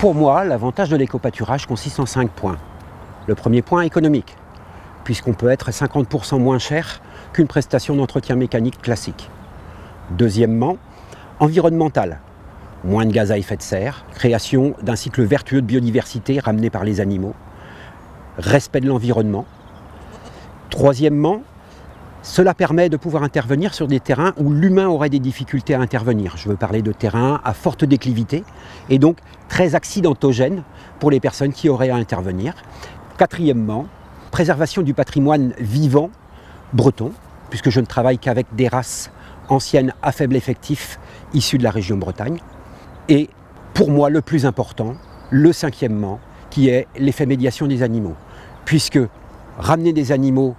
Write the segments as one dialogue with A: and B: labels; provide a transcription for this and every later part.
A: Pour moi, l'avantage de l'éco-pâturage consiste en 5 points. Le premier point économique, puisqu'on peut être 50% moins cher qu'une prestation d'entretien mécanique classique. Deuxièmement, environnemental. Moins de gaz à effet de serre, création d'un cycle vertueux de biodiversité ramené par les animaux, respect de l'environnement. Troisièmement, cela permet de pouvoir intervenir sur des terrains où l'humain aurait des difficultés à intervenir. Je veux parler de terrains à forte déclivité et donc très accidentogènes pour les personnes qui auraient à intervenir. Quatrièmement, préservation du patrimoine vivant breton, puisque je ne travaille qu'avec des races anciennes à faible effectif issues de la région Bretagne. Et pour moi, le plus important, le cinquièmement, qui est l'effet médiation des animaux. Puisque ramener des animaux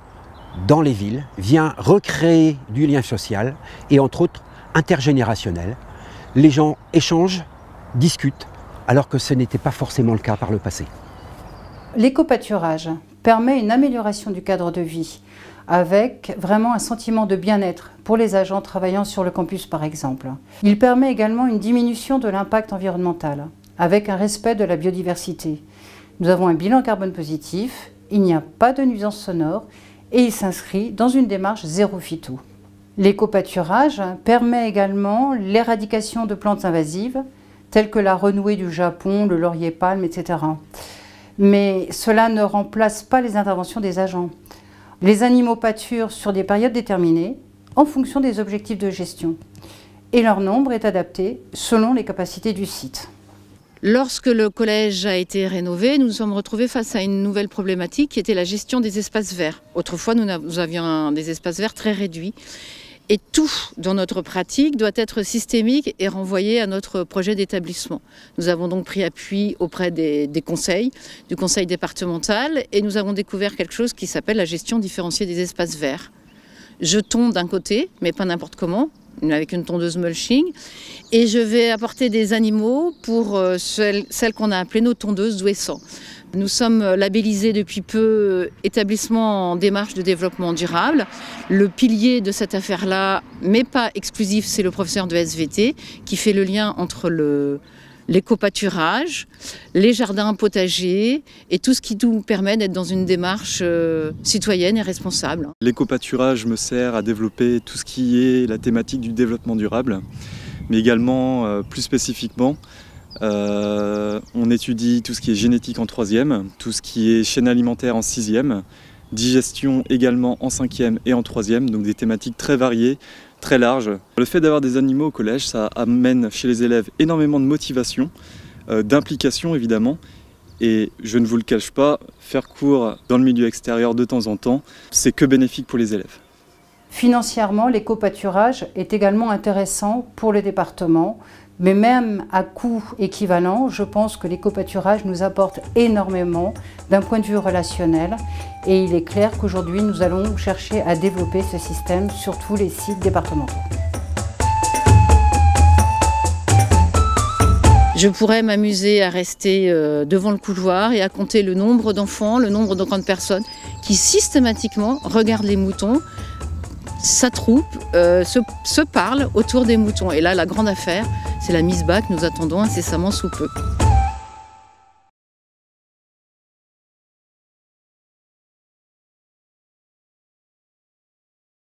A: dans les villes vient recréer du lien social et entre autres intergénérationnel. Les gens échangent, discutent, alors que ce n'était pas forcément le cas par le passé.
B: L'éco-pâturage permet une amélioration du cadre de vie, avec vraiment un sentiment de bien-être pour les agents travaillant sur le campus par exemple. Il permet également une diminution de l'impact environnemental, avec un respect de la biodiversité. Nous avons un bilan carbone positif, il n'y a pas de nuisances sonores et il s'inscrit dans une démarche zéro phyto. L'éco-pâturage permet également l'éradication de plantes invasives, telles que la renouée du Japon, le laurier palme, etc. Mais cela ne remplace pas les interventions des agents. Les animaux pâturent sur des périodes déterminées en fonction des objectifs de gestion et leur nombre est adapté selon les capacités du site.
C: Lorsque le collège a été rénové, nous nous sommes retrouvés face à une nouvelle problématique qui était la gestion des espaces verts. Autrefois, nous avions des espaces verts très réduits. Et tout dans notre pratique doit être systémique et renvoyé à notre projet d'établissement. Nous avons donc pris appui auprès des conseils, du conseil départemental, et nous avons découvert quelque chose qui s'appelle la gestion différenciée des espaces verts. Je tonds d'un côté, mais pas n'importe comment, avec une tondeuse mulching, et je vais apporter des animaux pour celles qu'on a appelées nos tondeuses Douessant. Nous sommes labellisés depuis peu établissement en démarche de développement durable. Le pilier de cette affaire-là, mais pas exclusif, c'est le professeur de SVT qui fait le lien entre l'éco-pâturage, les jardins potagers et tout ce qui nous permet d'être dans une démarche citoyenne et responsable.
D: L'éco-pâturage me sert à développer tout ce qui est la thématique du développement durable, mais également plus spécifiquement on étudie tout ce qui est génétique en 3e, tout ce qui est chaîne alimentaire en 6e, digestion également en 5e et en 3e, donc des thématiques très variées, très larges. Le fait d'avoir des animaux au collège, ça amène chez les élèves énormément de motivation, d'implication évidemment, et je ne vous le cache pas, faire cours dans le milieu extérieur de temps en temps, c'est que bénéfique pour les élèves.
B: Financièrement, l'éco-pâturage est également intéressant pour le département, mais même à coût équivalent, je pense que l'éco-pâturage nous apporte énormément d'un point de vue relationnel et il est clair qu'aujourd'hui nous allons chercher à développer ce système sur tous les sites départementaux.
C: Je pourrais m'amuser à rester devant le couloir et à compter le nombre d'enfants, le nombre de grandes personnes qui systématiquement regardent les moutons, s'attroupent, se parlent autour des moutons. Et là, la grande affaire, c'est la mise bas que nous attendons incessamment sous peu.